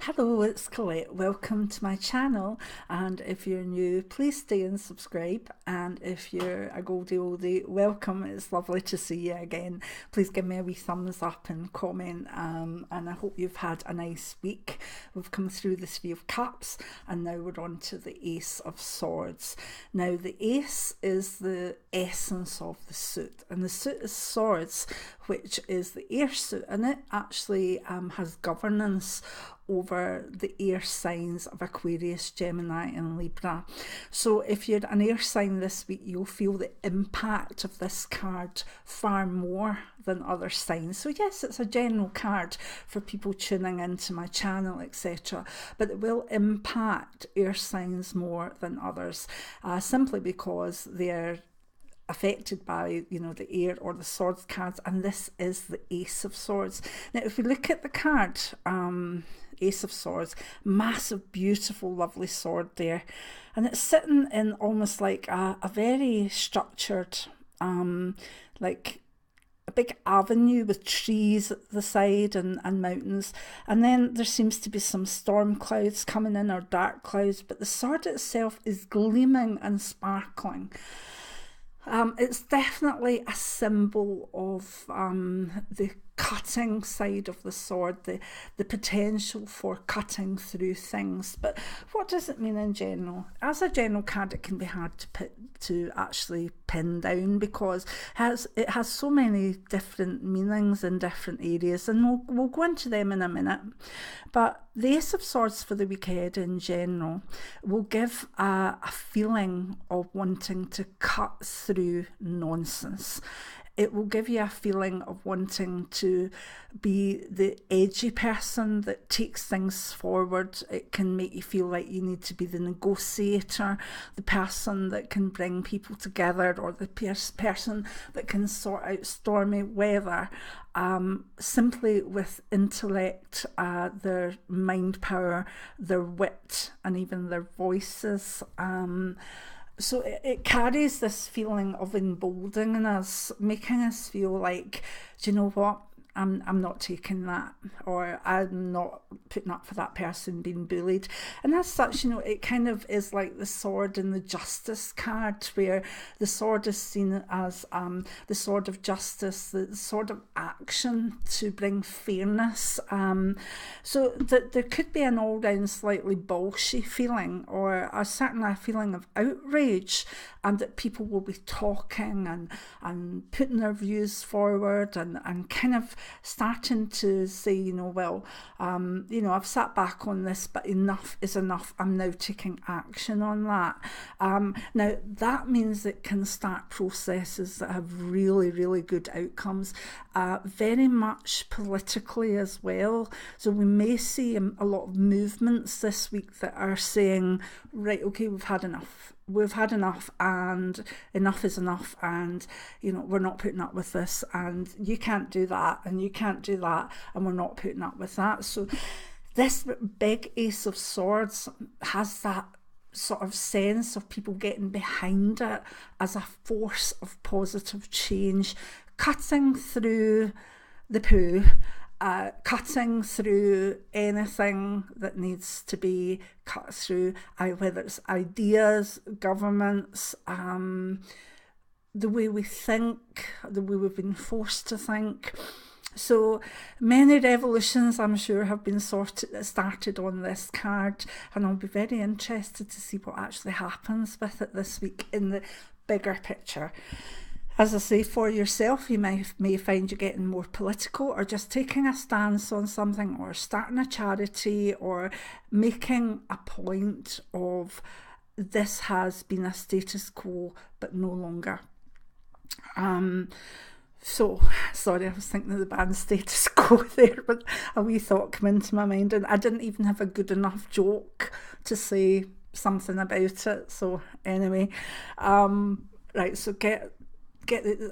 Hello, it's Colette. Welcome to my channel, and if you're new, please stay and subscribe, and if you're a goldie oldie, welcome. It's lovely to see you again. Please give me a wee thumbs up and comment, and I hope you've had a nice week. We've come through the Three of Cups, and now we're on to the Ace of Swords. Now the Ace is the essence of the suit, and the suit is swords, which is the air suit, and it actually has governance over the air signs of Aquarius, Gemini and Libra. So if you're an air sign this week, you'll feel the impact of this card far more than other signs. So yes, it's a general card for people tuning into my channel, etc., but it will impact air signs more than others, simply because they're affected by, the air or the swords cards, and this is the Ace of Swords. Now if we look at the card, Ace of Swords, massive, beautiful, lovely sword there, and it's sitting in almost like a very structured, like a big avenue with trees at the side and mountains, and then there seems to be some storm clouds coming in, or dark clouds, but the sword itself is gleaming and sparkling. It's definitely a symbol of the cutting side of the sword, the potential for cutting through things. But what does it mean in general? As a general card, it can be hard to actually pin down, because it has so many different meanings in different areas, and we'll go into them in a minute. But the Ace of Swords for the week ahead in general will give a feeling of wanting to cut through nonsense. It will give you a feeling of wanting to be the edgy person that takes things forward. It can make you feel like you need to be the negotiator, the person that can bring people together, or the person that can sort out stormy weather, simply with intellect, their mind power, their wit, and even their voices. So it carries this feeling of emboldening us, making us feel like, do you know what? I'm not taking that, or I'm not putting up for that person being bullied. And as such, it kind of is like the sword in the Justice card, where the sword is seen as the sword of justice, the sword of action to bring fairness. So that there could be an all-round slightly bolshy feeling, or certainly a feeling of outrage, and that people will be talking and putting their views forward, and kind of starting to say, I've sat back on this, but enough is enough. I'm now taking action on that. Now that means it can start processes that have really, really good outcomes, very much politically as well. So we may see a lot of movements this week that are saying, right, okay, we've had enough, and enough is enough, and we're not putting up with this, and you can't do that, and you can't do that, and we're not putting up with that. So this big Ace of Swords has that sort of sense of people getting behind it as a force of positive change, cutting through the poo, cutting through anything that needs to be cut through, whether it's ideas, governments, the way we think, the way we've been forced to think. So many revolutions, I'm sure, have been started on this card, and I'll be very interested to see what actually happens with it this week in the bigger picture. As I say, for yourself, you may find you getting more political, or just taking a stance on something, or starting a charity, or making a point of this has been a status quo but no longer. So, sorry, I was thinking of the band Status Quo there, but a wee thought came into my mind, and I didn't even have a good enough joke to say something about it. So anyway, right, so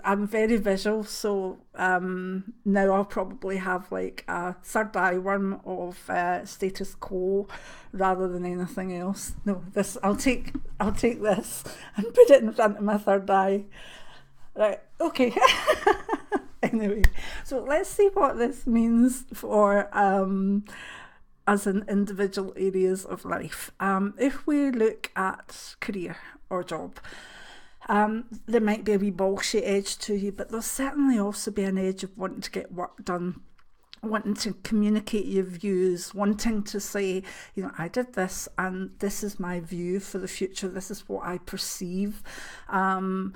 I'm very visual, so now I'll probably have like a third eye worm of Status Quo rather than anything else. No, I'll take this and put it in front of my third eye. Right, okay. Anyway, so let's see what this means for as in individual areas of life. If we look at career or job, there might be a wee bullshit edge to you, but there'll certainly also be an edge of wanting to get work done, wanting to communicate your views, wanting to say, you know, I did this and this is my view for the future, this is what I perceive, and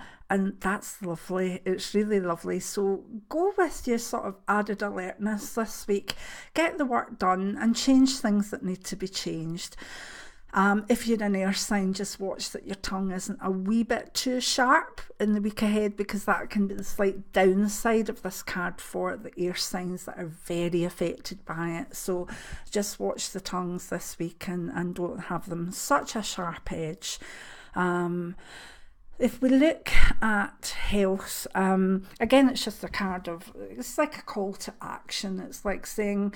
that's lovely. It's really lovely. So go with your sort of added alertness this week, get the work done and change things that need to be changed. If you're an air sign, just watch that your tongue isn't a wee bit too sharp in the week ahead, because that can be the slight downside of this card for the air signs that are very affected by it. So just watch the tongues this week and don't have them such a sharp edge. If we look at health, again, it's just a card of, it's like a call to action. It's like saying,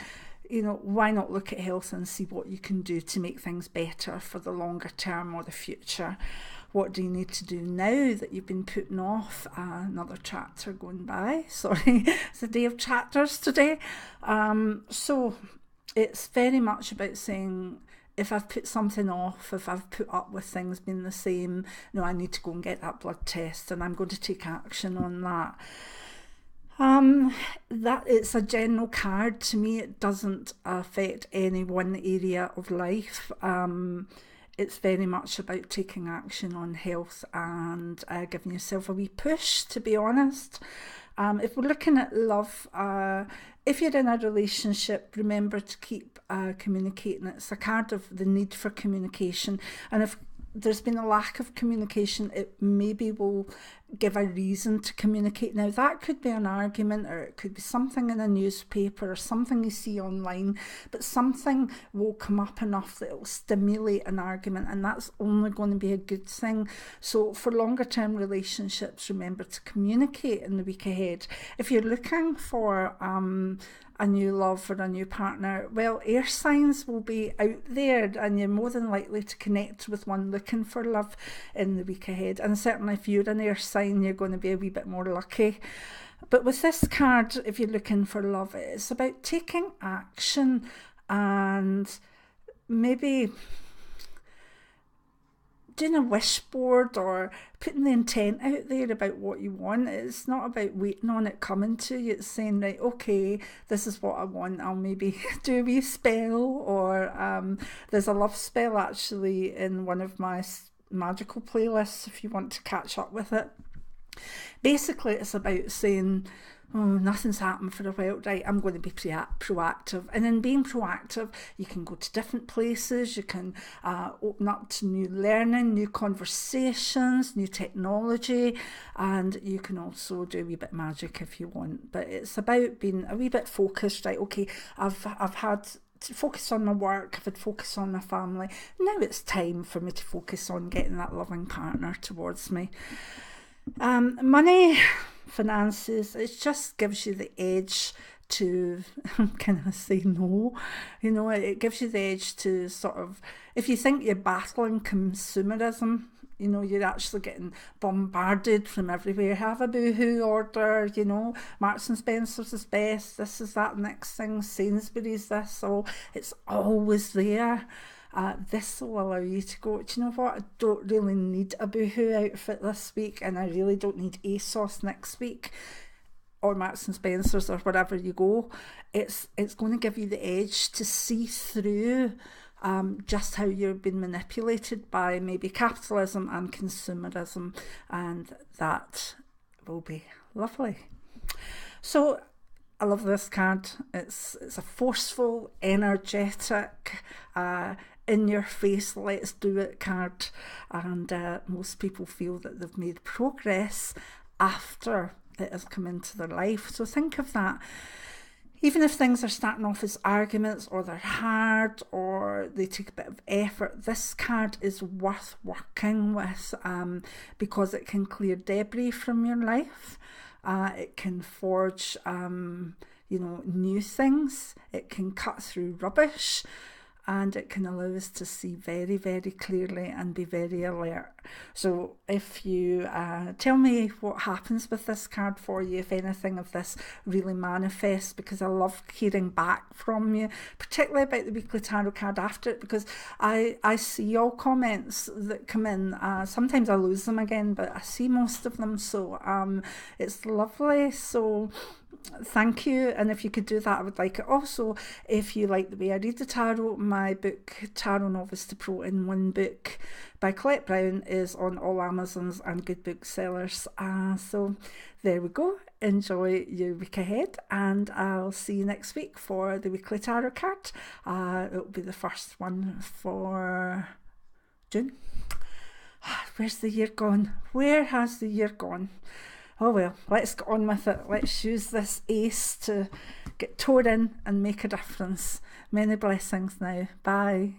you know, why not look at health and see what you can do to make things better for the longer term or the future? What do you need to do now that you've been putting off? Another tractor going by. Sorry, it's a day of tractors today. So it's very much about saying, if I've put something off, if I've put up with things being the same, no, I need to go and get that blood test and I'm going to take action on that. That it's a general card. To me, it doesn't affect any one area of life. It's very much about taking action on health and giving yourself a wee push, to be honest. If we're looking at love, if you're in a relationship, remember to keep communicating. It's a card of the need for communication, and if there's been a lack of communication, it maybe will give a reason to communicate. Now, that could be an argument, or it could be something in a newspaper or something you see online, but something will come up enough that it will stimulate an argument, and that's only going to be a good thing. So for longer term relationships, remember to communicate in the week ahead. If you're looking for a new love or a new partner, well, air signs will be out there and you're more than likely to connect with one looking for love in the week ahead. And certainly if you're an air sign, you're going to be a wee bit more lucky. But with this card, if you're looking for love, it's about taking action and maybe doing a wish board or putting the intent out there about what you want. It's not about waiting on it coming to you. It's saying, right, okay, this is what I want. I'll maybe do a wee spell, or there's a love spell actually in one of my magical playlists if you want to catch up with it. Basically, it's about saying, oh, nothing's happened for a while, right, I'm going to be proactive. And in being proactive, you can go to different places, you can open up to new learning, new conversations, new technology, and you can also do a wee bit of magic if you want. But it's about being a wee bit focused, right, okay, I've had to focus on my work, I've had focus on my family, now it's time for me to focus on getting that loving partner towards me. Money, finances, it just gives you the edge to kind of say no. You know, it gives you the edge to sort of, if you think you're battling consumerism, you know, you're actually getting bombarded from everywhere. Have a boohoo order, you know, Marks and Spencer's is best, this is that next thing, Sainsbury's this, so it's always there. This will allow you to go, do you know what, I don't really need a boohoo outfit this week, and I really don't need ASOS next week, or Marks and Spencer's, or wherever you go. It's going to give you the edge to see through just how you've been manipulated by maybe capitalism and consumerism, and that will be lovely. So I love this card. It's a forceful, energetic, in your face, let's do it card, and most people feel that they've made progress after it has come into their life. So think of that. Even if things are starting off as arguments, or they're hard, or they take a bit of effort, this card is worth working with, because it can clear debris from your life. It can forge, new things. It can cut through rubbish. and it can allow us to see very, very clearly and be very alert. So if you tell me what happens with this card for you, if anything of this really manifests, because I love hearing back from you, particularly about the weekly tarot card after it, because I see all comments that come in. Sometimes I lose them again, but I see most of them, so it's lovely. So thank you, and if you could do that, I would like it. Also, if you like the way I read the tarot, my book Tarot Novice to Pro in One Book by Colette Clairvoyant is on all Amazons and good booksellers. So there we go. Enjoy your week ahead, and I'll see you next week for the weekly tarot card. It'll be the first one for June. Where's the year gone? Where has the year gone? Oh well, let's get on with it. Let's use this ace to get towed in and make a difference. Many blessings now. Bye.